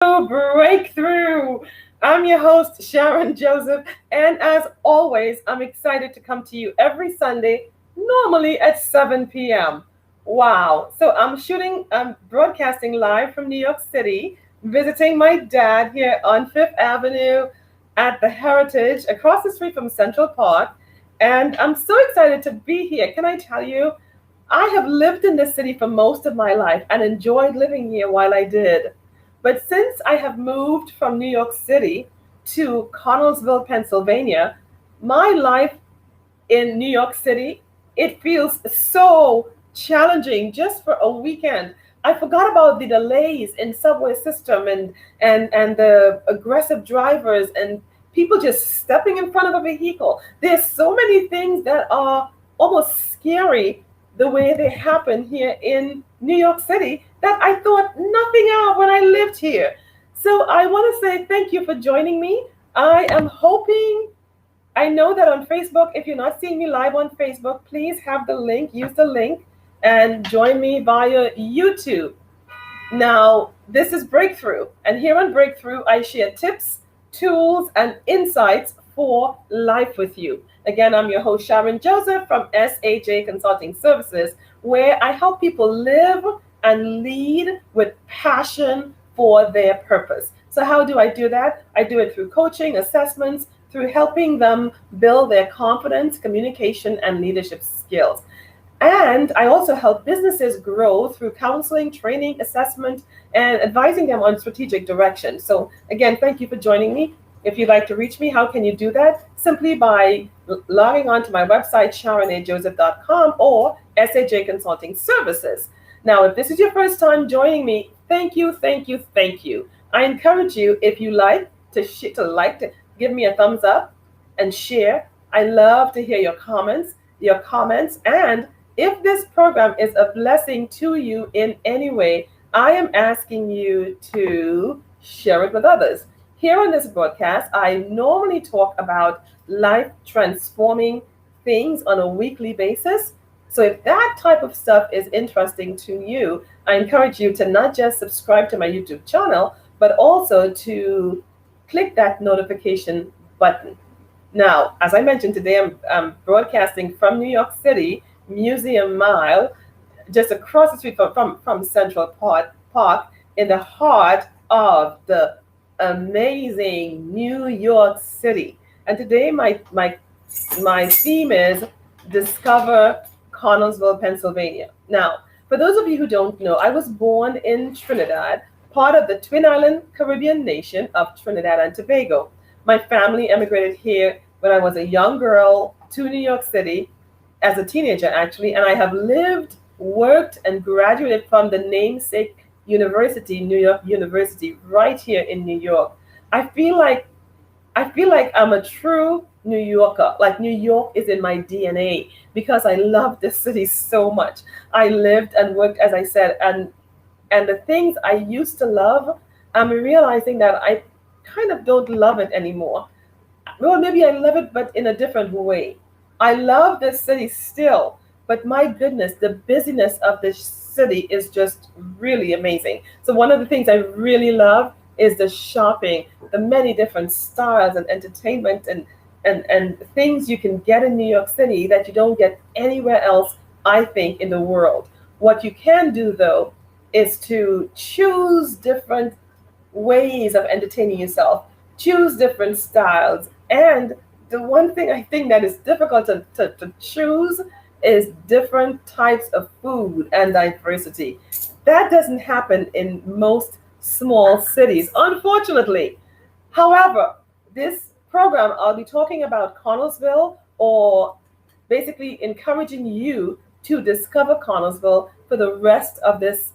Breakthrough. I'm your host, Sharon Joseph, and as always, I'm excited to come to you every Sunday, normally at 7 p.m. Wow. So I'm broadcasting live from New York City, visiting my dad here on Fifth Avenue at the Heritage across the street from Central Park. And I'm so excited to be here. Can I tell you? I have lived in this city for most of my life and enjoyed living here while I did. But since I have moved from New York City to Connellsville, Pennsylvania, my life in New York City, it feels so challenging just for a weekend. I forgot about the delays in subway system and the aggressive drivers and people just stepping in front of a vehicle. There's so many things that are almost scary the way they happen here in New York City that I thought nothing of when I lived here. So I want to say thank you for joining me. I am hoping I know that on Facebook, if you're not seeing me live on Facebook, please have the link, use the link, and join me via YouTube. Now, this is Breakthrough, and here on Breakthrough, I share tips, tools, and insights for life with you. Again, I'm your host, Sharon Joseph from SAJ Consulting Services, where I help people live and lead with passion for their purpose. So, how do I do that? I do it through coaching, assessments, through helping them build their confidence, communication, and leadership skills. And I also help businesses grow through counseling, training, assessment, and advising them on strategic direction. So, again, thank you for joining me. If you'd like to reach me, how can you do that? Simply by logging on to my website, sharonajoseph.com or SAJ Consulting Services. Now, if this is your first time joining me, thank you, thank you, thank you. I encourage you, if you like, to give me a thumbs up and share. I love to hear your comments, and if this program is a blessing to you in any way, I am asking you to share it with others. Here on this broadcast, I normally talk about life transforming things on a weekly basis. So if that type of stuff is interesting to you, I encourage you to not just subscribe to my YouTube channel, but also to click that notification button. Now, as I mentioned today, I'm broadcasting from New York City, Museum Mile, just across the street from Central Park, in the heart of the amazing New York City. And today my theme is Discover Connellsville, Pennsylvania. Now, for those of you who don't know, I was born in Trinidad, part of the Twin Island Caribbean nation of Trinidad and Tobago. My family emigrated here when I was a young girl to New York City as a teenager, actually, and I have lived, worked, and graduated from the namesake university, New York University, right here in New York. I feel like I'm a true New Yorker. Like New York is in my DNA because I love this city so much. I lived and worked, as I said, and the things I used to love, I'm realizing that I kind of don't love it anymore. Well, maybe I love it, but in a different way. I love this city still, but my goodness, the busyness of this city is just really amazing. So one of the things I really love is the shopping, the many different styles and entertainment and things you can get in New York City that you don't get anywhere else, I think, in the world. What you can do, though, is to choose different ways of entertaining yourself, choose different styles. And the one thing I think that is difficult to choose is different types of food and diversity. That doesn't happen in most small cities, unfortunately. However, this program, I'll be talking about Connellsville, or basically encouraging you to discover Connellsville for the rest of this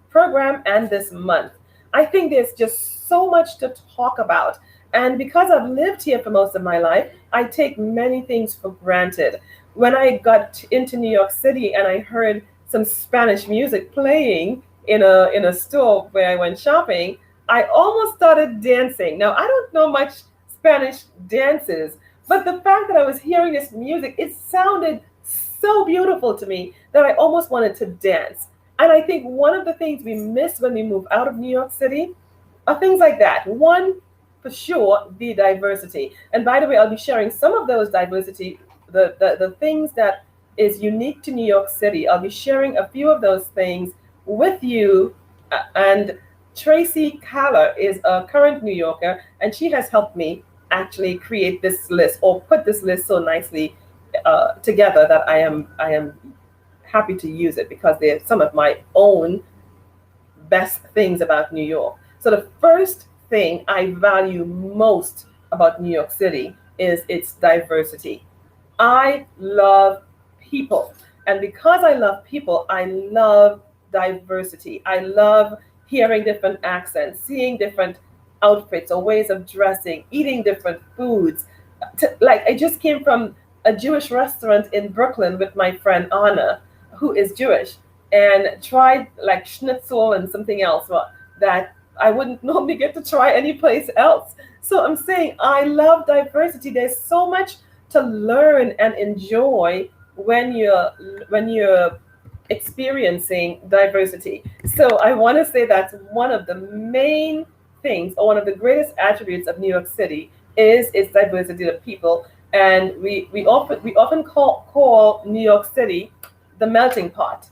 program and this month. I think there's just so much to talk about. And because I've lived here for most of my life, I take many things for granted. When I got into New York City and I heard some Spanish music playing in a store where I went shopping, I almost started dancing. Now, I don't know much Spanish dances, but the fact that I was hearing this music, it sounded so beautiful to me that I almost wanted to dance. And I think one of the things we miss when we move out of New York City things like that. One, for sure, the diversity. And by the way, I'll be sharing some of those diversity, the things that is unique to New York City. I'll be sharing a few of those things with you. And Tracy Caller is a current New Yorker, and she has helped me actually create this list or put this list so nicely together that I am happy to use it because they're some of my own best things about New York. So the first thing I value most about New York City is its diversity. I love people. And because I love people, I love diversity. I love hearing different accents, seeing different outfits or ways of dressing, eating different foods. Like I just came from a Jewish restaurant in Brooklyn with my friend Anna, who is Jewish, and tried like schnitzel and something else that I wouldn't normally get to try anyplace else. So I'm saying I love diversity. There's so much to learn and enjoy when you're experiencing diversity. So I want to say that's one of the main things, or one of the greatest attributes of New York City is its diversity of people. And we often call New York City the melting pot.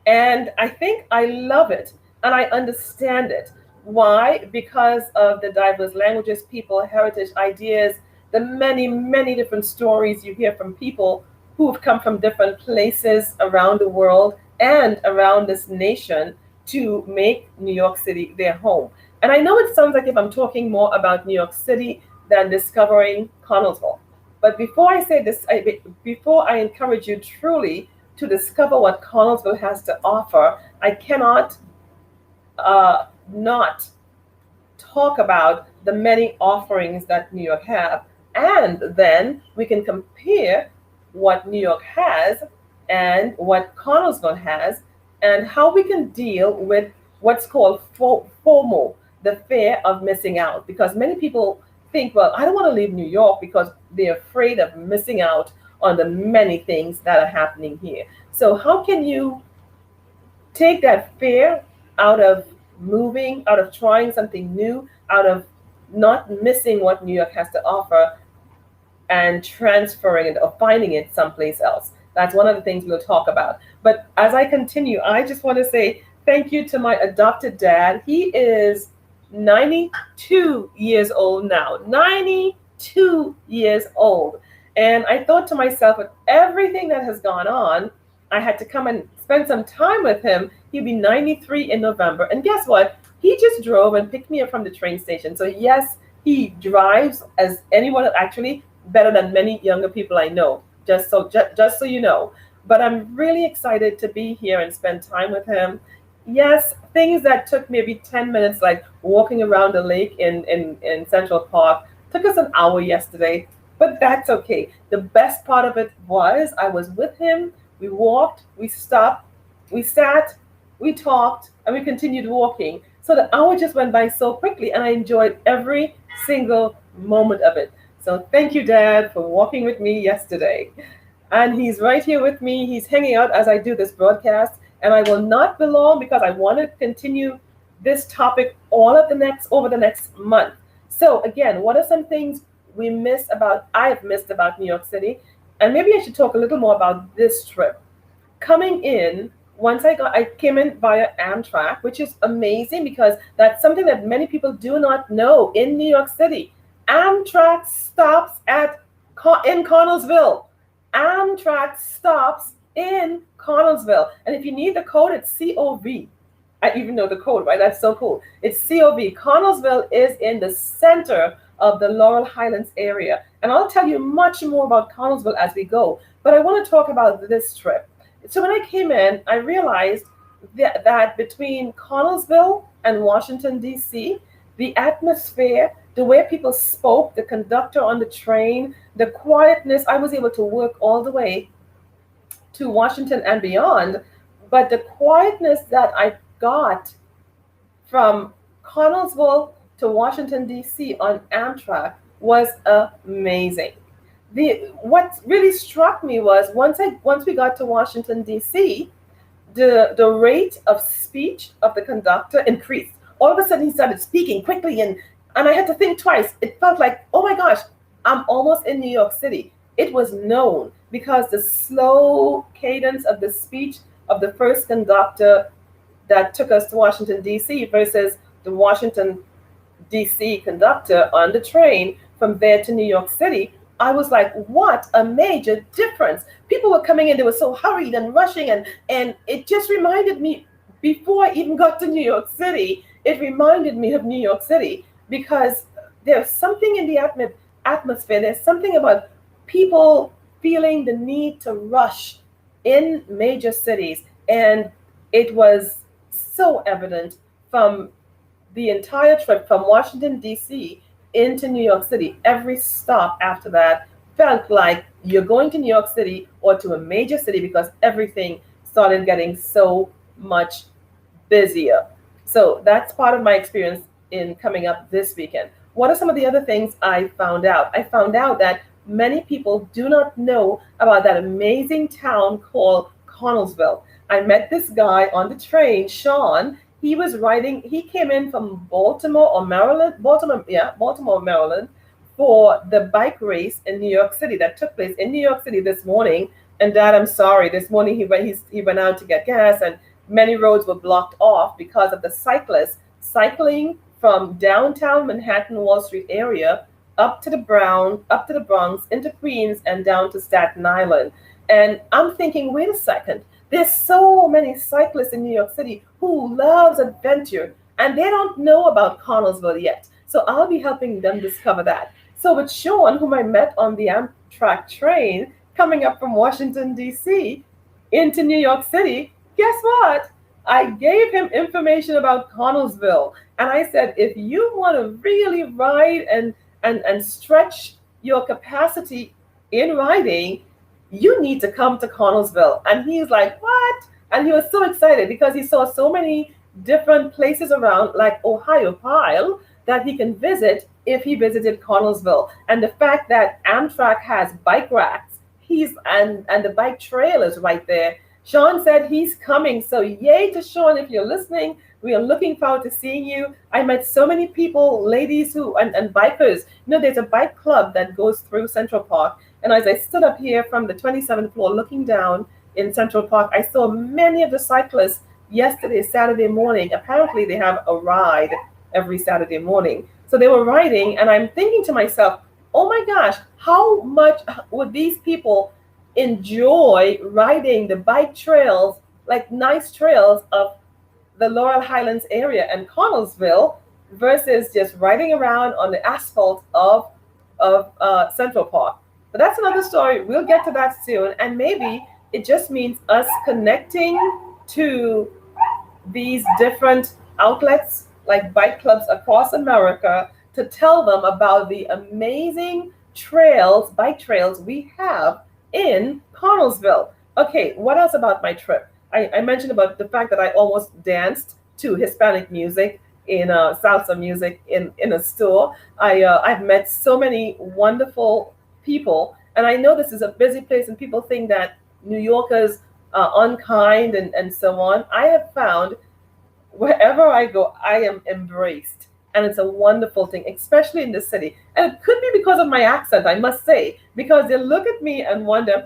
And I think I love it and I understand it. Why? Because of the diverse languages, people, heritage, ideas, the many, many different stories you hear from people who've come from different places around the world and around this nation to make New York City their home. And I know it sounds like if I'm talking more about New York City than discovering Connellsville. But before I say this, before I encourage you truly to discover what Connellsville has to offer, I cannot not talk about the many offerings that New York have. And then we can compare what New York has and what Connellsville has, and how we can deal with what's called FOMO, the fear of missing out. Because many people think, well, I don't want to leave New York because they're afraid of missing out on the many things that are happening here. So how can you take that fear out of moving, out of trying something new, out of not missing what New York has to offer, and transferring it or finding it someplace else? That's one of the things we'll talk about. But as I continue, I just want to say thank you to my adopted dad. He is 92 years old now, 92 years old. And I thought to myself, with everything that has gone on, I had to come and spend some time with him. He'll be 93 in November. And guess what? He just drove and picked me up from the train station. So yes, he drives as anyone, actually better than many younger people I know, just so you know. But I'm really excited to be here and spend time with him. Yes, things that took maybe 10 minutes, like walking around the lake in Central Park, took us an hour yesterday, but that's okay. The best part of it was I was with him. We walked, we stopped, we sat, we talked, and we continued walking. So the hour just went by so quickly, and I enjoyed every single moment of it. So thank you, Dad, for walking with me yesterday. And he's right here with me. He's hanging out as I do this broadcast. And I will not be long because I want to continue this topic over the next month. So again, what are some things I've missed about New York City? And maybe I should talk a little more about this trip. Coming in, I came in via Amtrak, which is amazing because that's something that many people do not know in New York City. Amtrak stops in Connellsville. Amtrak stops in Connellsville. And if you need the code, it's COV. I even know the code, right? That's so cool. It's COV. Connellsville is in the center of the Laurel Highlands area. And I'll tell you much more about Connellsville as we go. But I want to talk about this trip. So when I came in, I realized that between Connellsville and Washington, D.C., the atmosphere, the way people spoke, the conductor on the train, the quietness, I was able to work all the way to Washington and beyond. But the quietness that I got from Connellsville to Washington, D.C. on Amtrak was amazing. What really struck me was once we got to Washington, D.C., the rate of speech of the conductor increased. all of a sudden he started speaking quickly, and I had to think twice. It felt like, oh my gosh, I'm almost in New York City. It was known because the slow cadence of the speech of the first conductor that took us to Washington, D.C. versus the Washington, D.C. conductor on the train from there to New York City, I was like, what a major difference. People were coming in, they were so hurried and rushing, and it just reminded me, before I even got to New York City, it reminded me of New York City, because there's something in the atmosphere, there's something about people feeling the need to rush in major cities. And it was so evident from the entire trip from Washington, D.C. into New York City. Every stop after that felt like you're going to New York City or to a major city, because everything started getting so much busier. So that's part of my experience in coming up this weekend. What are some of the other things I found out? I found out that many people do not know about that amazing town called Connellsville. I met this guy on the train, Sean. He came in from Baltimore, Maryland, for the bike race in New York City that took place in New York City this morning. And Dad, I'm sorry, this morning he went out to get gas, and many roads were blocked off because of the cyclists cycling from downtown Manhattan, Wall Street area up to the Bronx, into Queens, and down to Staten Island. And I'm thinking, wait a second, there's so many cyclists in New York City who loves adventure, and they don't know about Connellsville yet. So I'll be helping them discover that. So with Sean, whom I met on the Amtrak train coming up from Washington, D.C. into New York City, guess what? I gave him information about Connellsville. And I said, if you want to really ride and stretch your capacity in riding, you need to come to Connellsville. And he's like, what? And he was so excited because he saw so many different places around, like Ohio Pile, that he can visit if he visited Connellsville. And the fact that Amtrak has bike racks, and the bike trail is right there. Sean said he's coming. So yay to Sean, if you're listening. We are looking forward to seeing you. I met so many people, ladies and bikers. There's a bike club that goes through Central Park. And as I stood up here from the 27th floor looking down in Central Park, I saw many of the cyclists yesterday, Saturday morning. Apparently they have a ride every Saturday morning. So they were riding, and I'm thinking to myself, oh my gosh, how much would these people enjoy riding the bike trails, like nice trails of the Laurel Highlands area and Connellsville, versus just riding around on the asphalt of Central Park. But that's another story. We'll get to that soon. And maybe it just means us connecting to these different outlets like bike clubs across America to tell them about the amazing bike trails we have in Connellsville. Okay, what else about my trip? I mentioned about the fact that I almost danced to Hispanic music in salsa music in a store. I've met so many wonderful people, and I know this is a busy place and people think that New Yorkers are unkind and so on. I have found wherever I go, I am embraced, and it's a wonderful thing, especially in the city. And it could be because of my accent, I must say, because they look at me and wonder,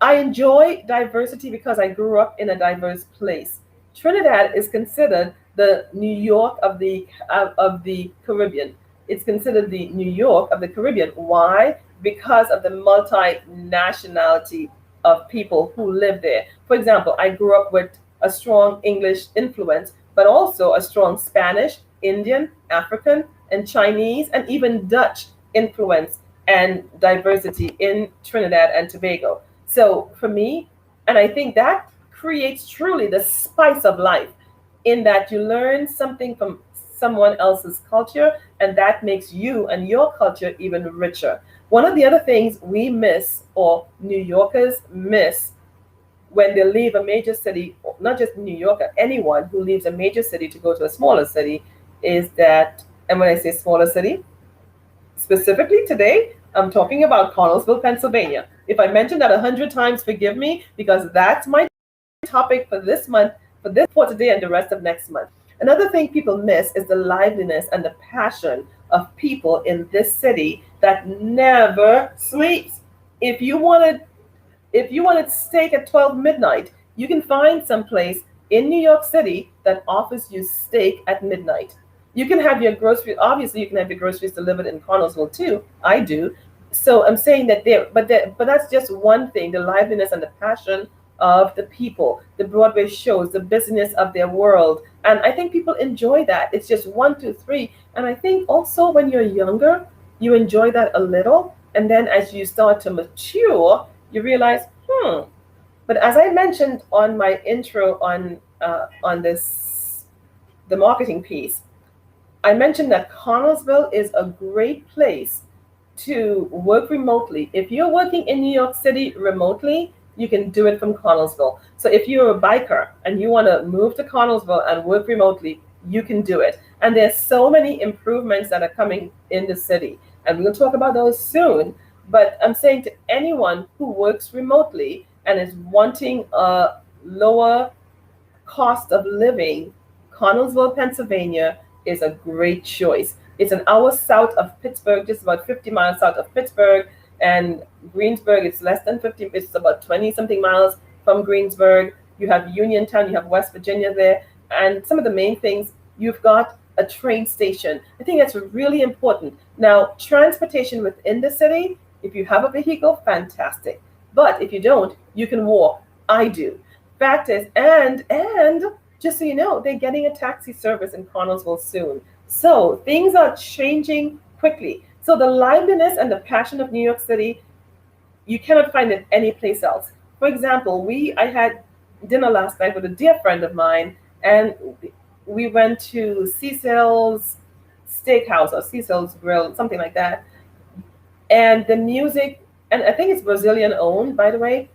I enjoy diversity because I grew up in a diverse place. Trinidad is considered the New York of the Caribbean. It's considered the New York of the Caribbean. Why? Because of the multinationality of people who live there. For example, I grew up with a strong English influence, but also a strong Spanish, Indian, African, and Chinese, and even Dutch influence and diversity in Trinidad and Tobago. So for me, and I think that creates truly the spice of life, in that you learn something from someone else's culture, and that makes you and your culture even richer. One of the other things we miss, or New Yorkers miss, when they leave a major city, not just New Yorker, anyone who leaves a major city to go to a smaller city, is that, and when I say smaller city, specifically today, I'm talking about Connellsville, Pennsylvania. If I mention that 100 times, forgive me, because that's my topic for this month, for today and the rest of next month. Another thing people miss is the liveliness and the passion of people in this city that never sleeps. If you wanted if you wanted steak at 12 midnight, you can find some place in New York City that offers you steak at midnight. You can have your groceries, obviously you can have your groceries delivered in Connellsville too. I do. So I'm saying that but that's just one thing, the liveliness and the passion of the people, the Broadway shows, the business of their world. And I think people enjoy that. It's just one, two, three. And I think also when you're younger, you enjoy that a little. And then as you start to mature, you realize, But as I mentioned on my intro on this the marketing piece, I mentioned that Connellsville is a great place to work remotely. If you're working in New York City remotely, you can do it from Connellsville. So if you're a biker and you want to move to Connellsville and work remotely, you can do it. And there's so many improvements that are coming in the city. And we'll talk about those soon. But I'm saying to anyone who works remotely and is wanting a lower cost of living, Connellsville, Pennsylvania is a great choice. It's an hour south of Pittsburgh, just about 50 miles south of Pittsburgh, and Greensburg, it's less than 50, it's about 20 something miles from Greensburg. You have Uniontown, you have West Virginia there, and some of the main things, you've got a train station. I think that's really important. Now, transportation within the city, if you have a vehicle, fantastic. But if you don't, you can walk. I do. Fact is, and just so you know, they're getting a taxi service in Connellsville soon. So things are changing quickly. So the liveliness and the passion of New York City, you cannot find it any place else. For example, I had dinner last night with a dear friend of mine, and we went to Cecil's Steakhouse or Cecil's Grill, something like that. And the music, and I think it's Brazilian owned, by the way,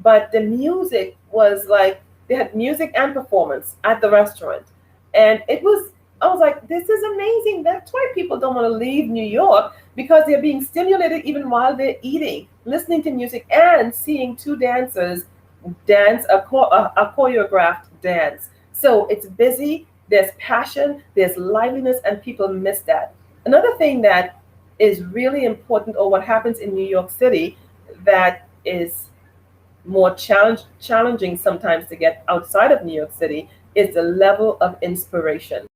but the music was like, they had music and performance at the restaurant. And I was like, this is amazing. That's why people don't want to leave New York, because they're being stimulated even while they're eating, listening to music and seeing two dancers dance a choreographed dance. So it's busy, there's passion, there's liveliness, and people miss that. Another thing that is really important, or what happens in New York City that is more challenging sometimes to get outside of New York City, is the level of inspiration.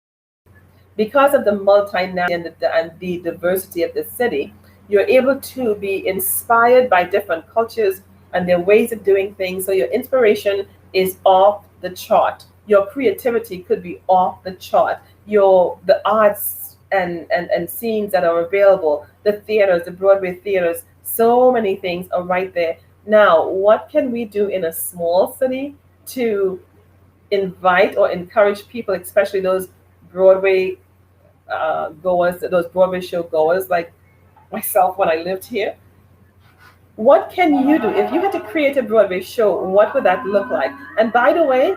Because of the multinational and the diversity of the city, you're able to be inspired by different cultures and their ways of doing things. So your inspiration is off the chart. Your creativity could be off the chart. The arts and scenes that are available, the theaters, the Broadway theaters, so many things are right there. Now, what can we do in a small city to invite or encourage people, especially those Broadway goers, those Broadway show goers like myself when I lived here? What can you do? If you had to create a Broadway show, what would that look like? And by the way,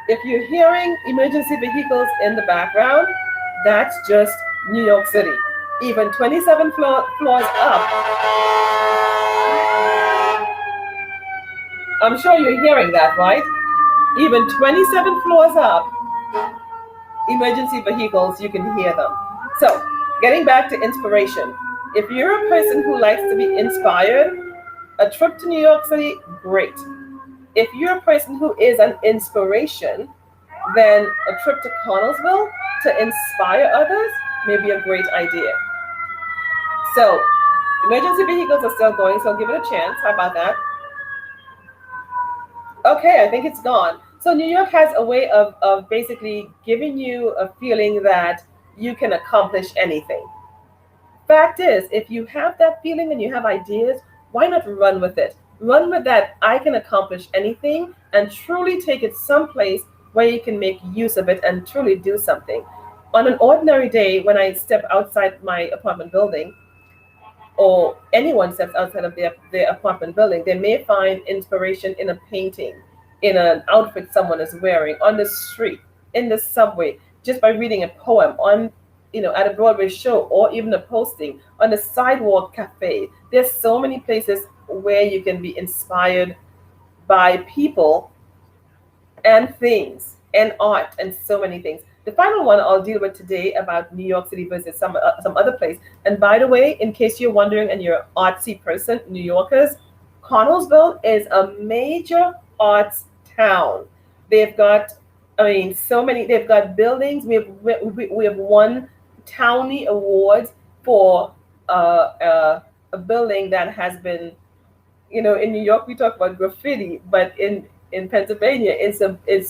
if you're hearing emergency vehicles in the background, that's just New York City. Even 27 floors up. I'm sure you're hearing that, right? Even 27 floors up, emergency vehicles, you can hear them. So, getting back to inspiration. If you're a person who likes to be inspired, a trip to New York City, great. If you're a person who is an inspiration, then a trip to Connellsville to inspire others may be a great idea. So, emergency vehicles are still going, so give it a chance. How about that? Okay, I think it's gone. So New York has a way of basically giving you a feeling that you can accomplish anything. Fact is, if you have that feeling and you have ideas, why not run with it? Run with that, I can accomplish anything, and truly take it someplace where you can make use of it and truly do something. On an ordinary day, when I step outside my apartment building, or anyone steps outside of their apartment building, they may find inspiration in a painting, in an outfit someone is wearing, on the street, in the subway, just by reading a poem, at a Broadway show, or even a posting, on a sidewalk cafe. There's so many places where you can be inspired by people and things and art and so many things. The final one I'll deal with today about New York City versus some other place. And by the way, in case you're wondering and you're an artsy person, New Yorkers, Connellsville is a major arts town. They've got, I mean, so many. They've got buildings. We have won Townie awards for a building that has been, in New York we talk about graffiti, but in Pennsylvania it's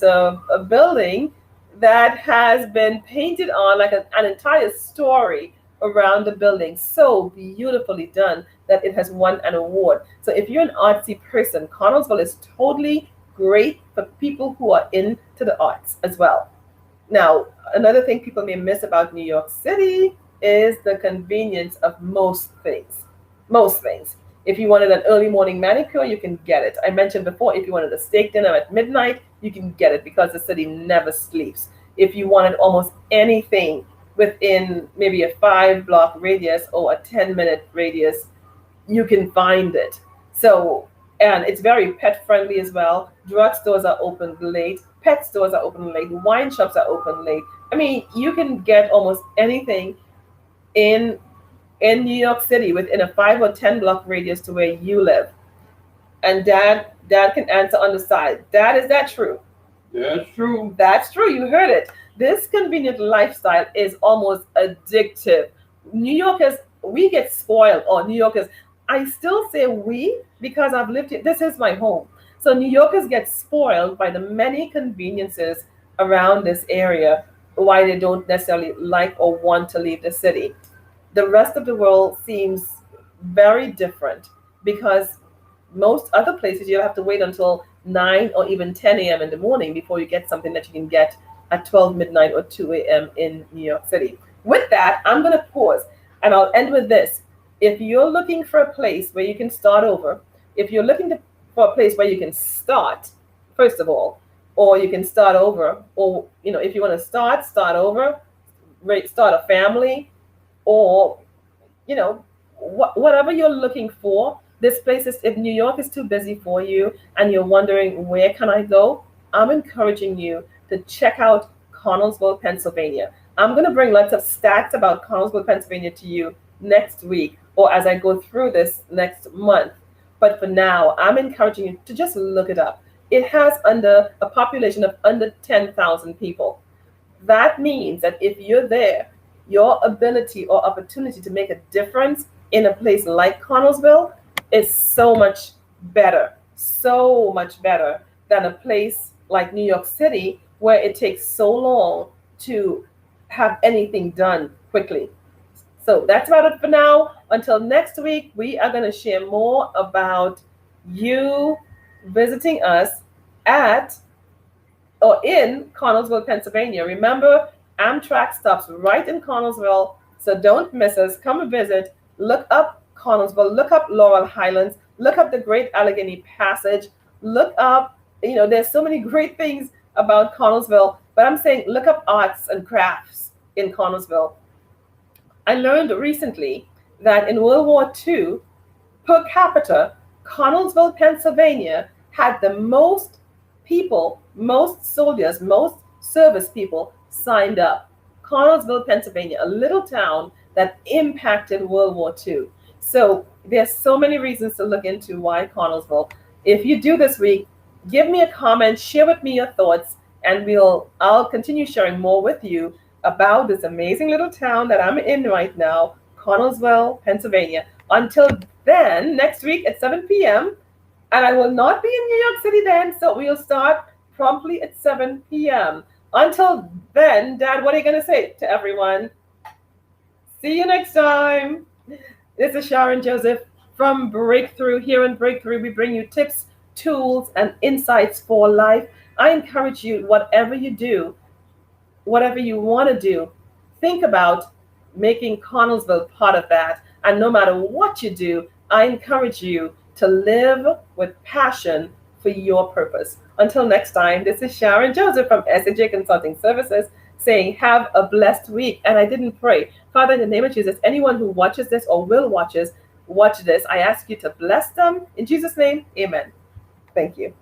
a building that has been painted on like an entire story around the building, so beautifully done that it has won an award. So if you're an artsy person, Connellsville is totally great for people who are into the arts as well. Now, another thing people may miss about New York City is the convenience of most things. Most things. If you wanted an early morning manicure, you can get it. I mentioned before, if you wanted a steak dinner at midnight, you can get it because the city never sleeps. If you wanted almost anything within maybe a 5-block radius or a 10-minute radius, you can find it. So, and it's very pet friendly as well. Drugstores are open late. Pet stores are open late. Wine shops are open late. I mean, you can get almost anything in New York City within a 5 or 10-block radius to where you live. And Dad can answer on the side. Dad, is that true? That's true. That's true. You heard it. This convenient lifestyle is almost addictive. New Yorkers, we get spoiled. Or New Yorkers, I still say we because I've lived here. This is my home. So New Yorkers get spoiled by the many conveniences around this area, why they don't necessarily like or want to leave the city. The rest of the world seems very different because most other places you'll have to wait until 9 or even 10 a.m. in the morning before you get something that you can get at 12 midnight or 2 a.m. in New York City. With that, I'm going to pause and I'll end with this. If you're looking for a place where you can start over, if you're looking for a place where you can start, first of all, or you can start over, or if you want to start over, start a family, or whatever you're looking for, this place is, if New York is too busy for you and you're wondering where can I go, I'm encouraging you to check out Connellsville, Pennsylvania. I'm going to bring lots of stats about Connellsville, Pennsylvania to you next week or as I go through this next month. But for now, I'm encouraging you to just look it up. It has under a population of under 10,000 people. That means that if you're there, your ability or opportunity to make a difference in a place like Connellsville is so much better than a place like New York City, where it takes so long to have anything done quickly. So that's about it for now. Until next week, we are going to share more about you visiting us at or in Connellsville, Pennsylvania. Remember, Amtrak stops right in Connellsville, so don't miss us. Come and visit. Look up Connellsville. Look up Laurel Highlands. Look up the Great Allegheny Passage. Look up, there's so many great things about Connellsville, but I'm saying look up arts and crafts in Connellsville. I learned recently that in World War II, per capita, Connellsville, Pennsylvania had the most people, most soldiers, most service people signed up. Connellsville, Pennsylvania, a little town that impacted World War II. So there's so many reasons to look into why Connellsville. If you do this week, give me a comment, share with me your thoughts, and I'll continue sharing more with you about this amazing little town that I'm in right now, Connellsville, Pennsylvania. Until then, next week at 7 p.m., and I will not be in New York City then, so we'll start promptly at 7 p.m. Until then, Dad, what are you going to say to everyone? See you next time. This is Sharon Joseph from Breakthrough. Here in Breakthrough, we bring you tips, tools, and insights for life. I encourage you, whatever you do, whatever you want to do, think about making Connellsville part of that. And no matter what you do, I encourage you to live with passion for your purpose. Until next time, this is Sharon Joseph from SAJ Consulting Services saying, have a blessed week. And I didn't pray. Father, in the name of Jesus, anyone who watches this or will watch this, I ask you to bless them. In Jesus' name, amen. Thank you.